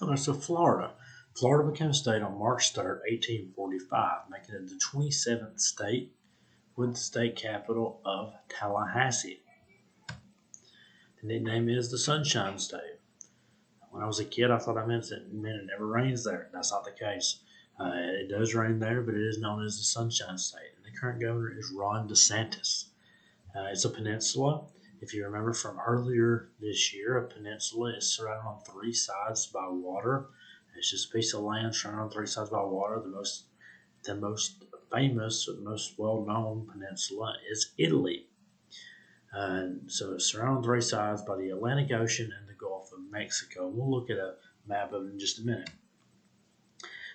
Okay, so Florida. Florida became a state on March 3rd, 1845, making it the 27th state with the state capital of Tallahassee. The nickname is the Sunshine State. When I was a kid, I thought it never rains there. That's not the case. It does rain there, but it is known as the Sunshine State. And the current governor is Ron DeSantis. It's a peninsula. If you remember from earlier this year, a peninsula is surrounded on three sides by water. It's just a piece of land surrounded on three sides by water. The most famous, or most well-known peninsula is Italy. So it's surrounded on three sides by the Atlantic Ocean and the Gulf of Mexico. We'll look at a map of it in just a minute.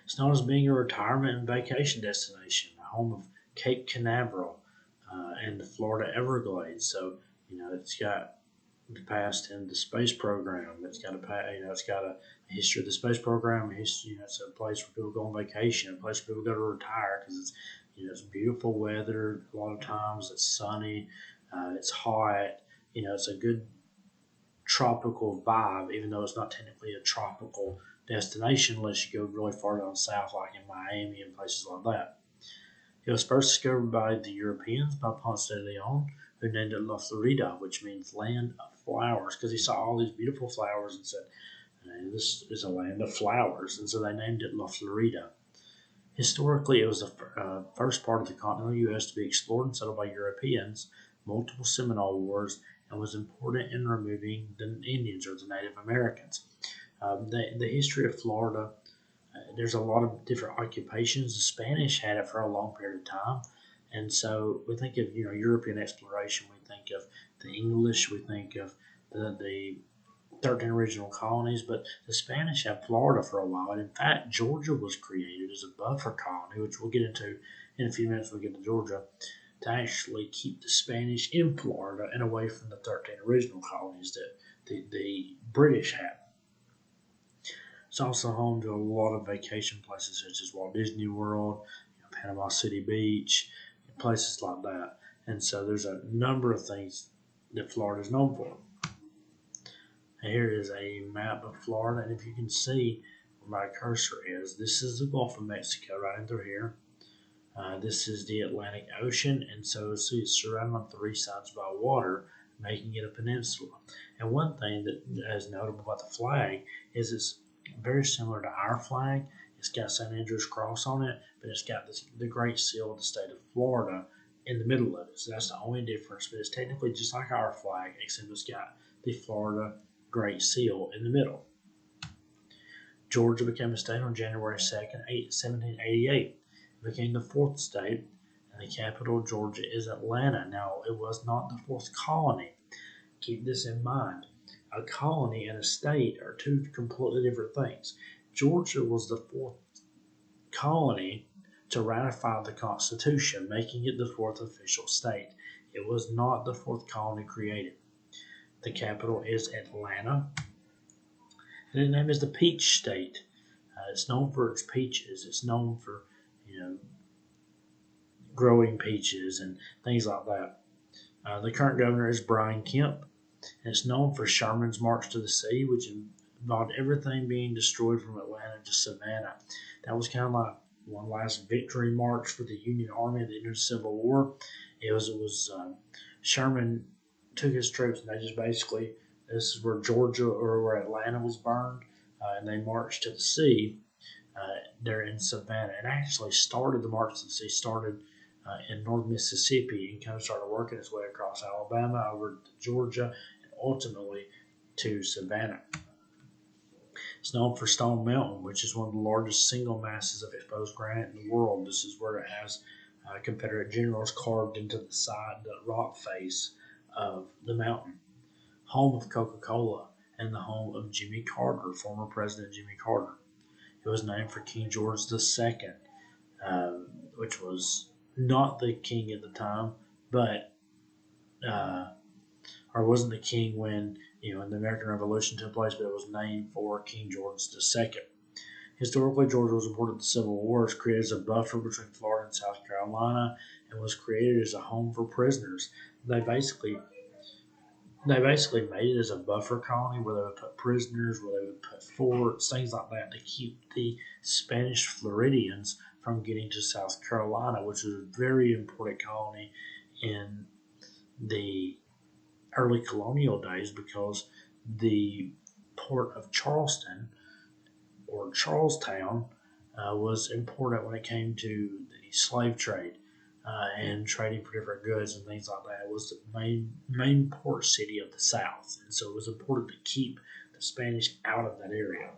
It's known as being a retirement and vacation destination, home of Cape Canaveral and the Florida Everglades. So it's got the past in the space program. It's got it's got a history of the space program. History, it's a place where people go on vacation, a place where people go to retire because it's beautiful weather. A lot of times it's sunny, it's hot. It's a good tropical vibe, even though it's not technically a tropical destination unless you go really far down south, like in Miami and places like that. It was first discovered by the Europeans by Ponce de Leon, who named it La Florida, which means land of flowers, because he saw all these beautiful flowers and said, this is a land of flowers. And so they named it La Florida. Historically, it was the first part of the continental U.S. to be explored and settled by Europeans, multiple Seminole Wars, and was important in removing the Indians or the Native Americans. The history of Florida, there's a lot of different occupations. The Spanish had it for a long period of time, and so we think of European exploration. We think of the English. We think of the 13 original colonies, but the Spanish had Florida for a while. And in fact, Georgia was created as a buffer colony, which we'll get into in a few minutes when we get to Georgia, to actually keep the Spanish in Florida and away from the 13 original colonies that the British had. It's also home to a lot of vacation places such as Walt Disney World, Panama City Beach, places like that. And so there's a number of things that Florida is known for. Here is a map of Florida, and if you can see where my cursor is, this is the Gulf of Mexico right in through here. This is the Atlantic Ocean, and so see it's surrounded on three sides by water, making it a peninsula. And one thing that is notable about the flag is it's very similar to our flag. It's got St. Andrew's Cross on it, but it's got the Great Seal of the state of Florida in the middle of it. So that's the only difference. But it's technically just like our flag, except it's got the Florida Great Seal in the middle. Georgia became a state on January 2nd, 1788. It became the fourth state, and the capital of Georgia is Atlanta. Now, it was not the fourth colony. Keep this in mind. A colony and a state are two completely different things. Georgia was the fourth colony to ratify the Constitution, making it the fourth official state. It was not the fourth colony created. The capital is Atlanta, and its name is the Peach State. It's known for its peaches. It's known for growing peaches and things like that. The current governor is Brian Kemp, and it's known for Sherman's March to the Sea, which involved everything being destroyed from Atlanta to Savannah. That was kind of like one last victory march for the Union Army at the end of the Civil War. It was Sherman took his troops and they just basically, this is where Georgia or where Atlanta was burned, and they marched to the sea. There in Savannah, and actually started the march to the sea started in North Mississippi and kind of started working its way across Alabama over to Georgia and ultimately to Savannah. It's known for Stone Mountain, which is one of the largest single masses of exposed granite in the world. This is where it has Confederate generals carved into the side, the rock face of the mountain. Home of Coca-Cola and the home of Jimmy Carter, former President Jimmy Carter. It was named for King George II, which was not the king at the time, but or wasn't the king when the American Revolution took place, but it was named for King George II. Historically, Georgia was important to the Civil War. It was created as a buffer between Florida and South Carolina, and was created as a home for prisoners. They basically They basically made it as a buffer colony where they would put prisoners, where they would put forts, things like that to keep the Spanish Floridians from getting to South Carolina, which was a very important colony in the early colonial days because the port of Charleston or Charlestown was important when it came to the slave trade and trading for different goods and things like that. It was the main port city of the South, and so it was important to keep the Spanish out of that area.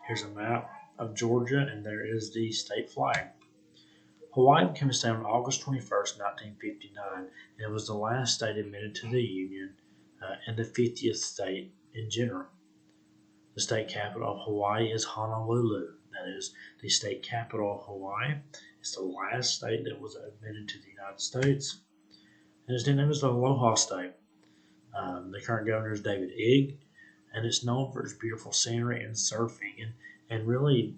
Here's a map of Georgia, and there is the state flag. Hawaii became a state on August 21st, 1959, and it was the last state admitted to the Union and the 50th state in general. The state capital of Hawaii is Honolulu. That is the state capital of Hawaii. It's the last state that was admitted to the United States. And its name is the Aloha State. The current governor is David Ig, and it's known for its beautiful scenery and surfing. And really,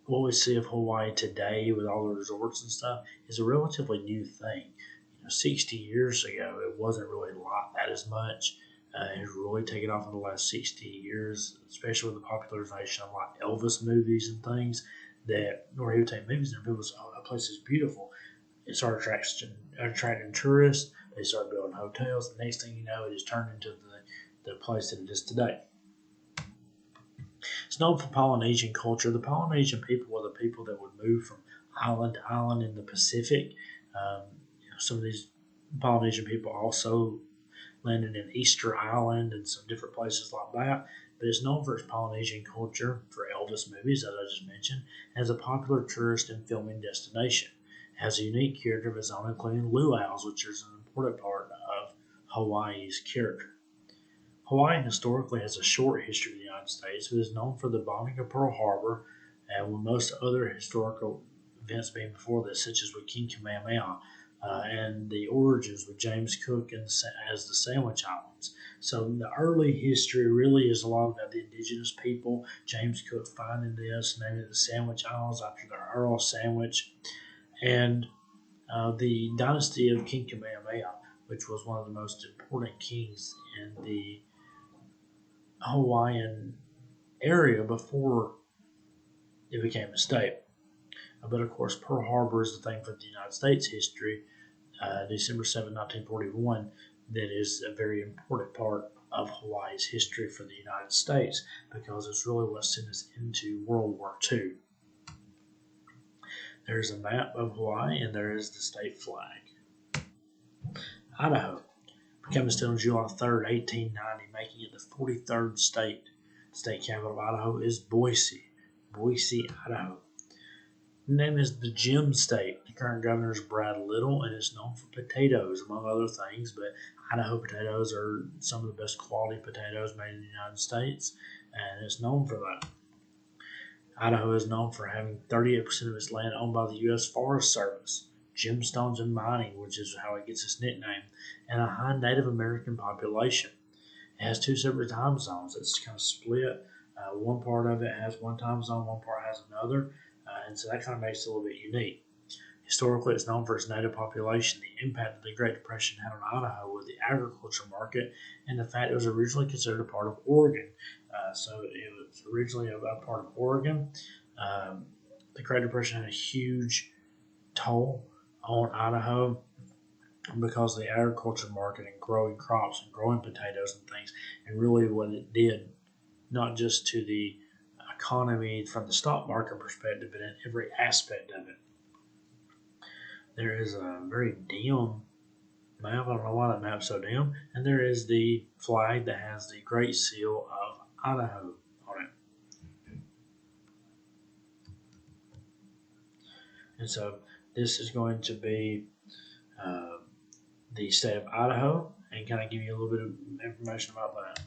what we see of Hawaii today with all the resorts and stuff is a relatively new thing. 60 years ago, it wasn't really like that as much. It's really taken off in the last 60 years, especially with the popularization of like Elvis movies and things that where he would take movies and people say, oh, that place is beautiful. It started attracting tourists. They started building hotels. The next thing you know, it has turned into the place that it is today. It's known for Polynesian culture. The Polynesian people were the people that would move from island to island in the Pacific. Some of these Polynesian people also landed in Easter Island and some different places like that. But it's known for its Polynesian culture, for Elvis movies, as I just mentioned, as a popular tourist and filming destination. It has a unique character of its own, including luau's, which is an important part of Hawaii's character. Hawaii historically has a short history in the United States, but is known for the bombing of Pearl Harbor, and with most other historical events being before this, such as with King Kamehameha, and the origins with James Cook as the Sandwich Islands. So the early history really is a lot about the indigenous people. James Cook finding this, naming it the Sandwich Islands after the Earl Sandwich, and the dynasty of King Kamehameha, which was one of the most important kings in the Hawaiian area before it became a state. But of course, Pearl Harbor is the thing for the United States history. December 7, 1941, that is a very important part of Hawaii's history for the United States because it's really what sent us into World War II. There's a map of Hawaii and there is the state flag. Idaho became a state on July 3rd, 1890, making it the 43rd state. The state capital of Idaho is Boise, Idaho. The name is the Gem State. The current governor is Brad Little, and it's known for potatoes, among other things. But Idaho potatoes are some of the best quality potatoes made in the United States, and it's known for that. Idaho is known for having 38% of its land owned by the U.S. Forest Service, gemstones and mining, which is how it gets its nickname, and a high Native American population. It has two separate time zones. It's kind of split. One part of it has one time zone, one part has another. And so that kind of makes it a little bit unique. Historically, it's known for its native population, the impact that the Great Depression had on Idaho with the agriculture market, and the fact it was originally considered a part of Oregon. So it was originally a part of Oregon. The Great Depression had a huge toll on Idaho because of the agriculture market and growing crops and growing potatoes and things, and really what it did, not just to the economy from the stock market perspective, but in every aspect of it. There is a very dim map. I don't know why that map's so dim. And there is the flag that has the Great Seal of Idaho on it. And so this is going to be the state of Idaho and kind of give you a little bit of information about that.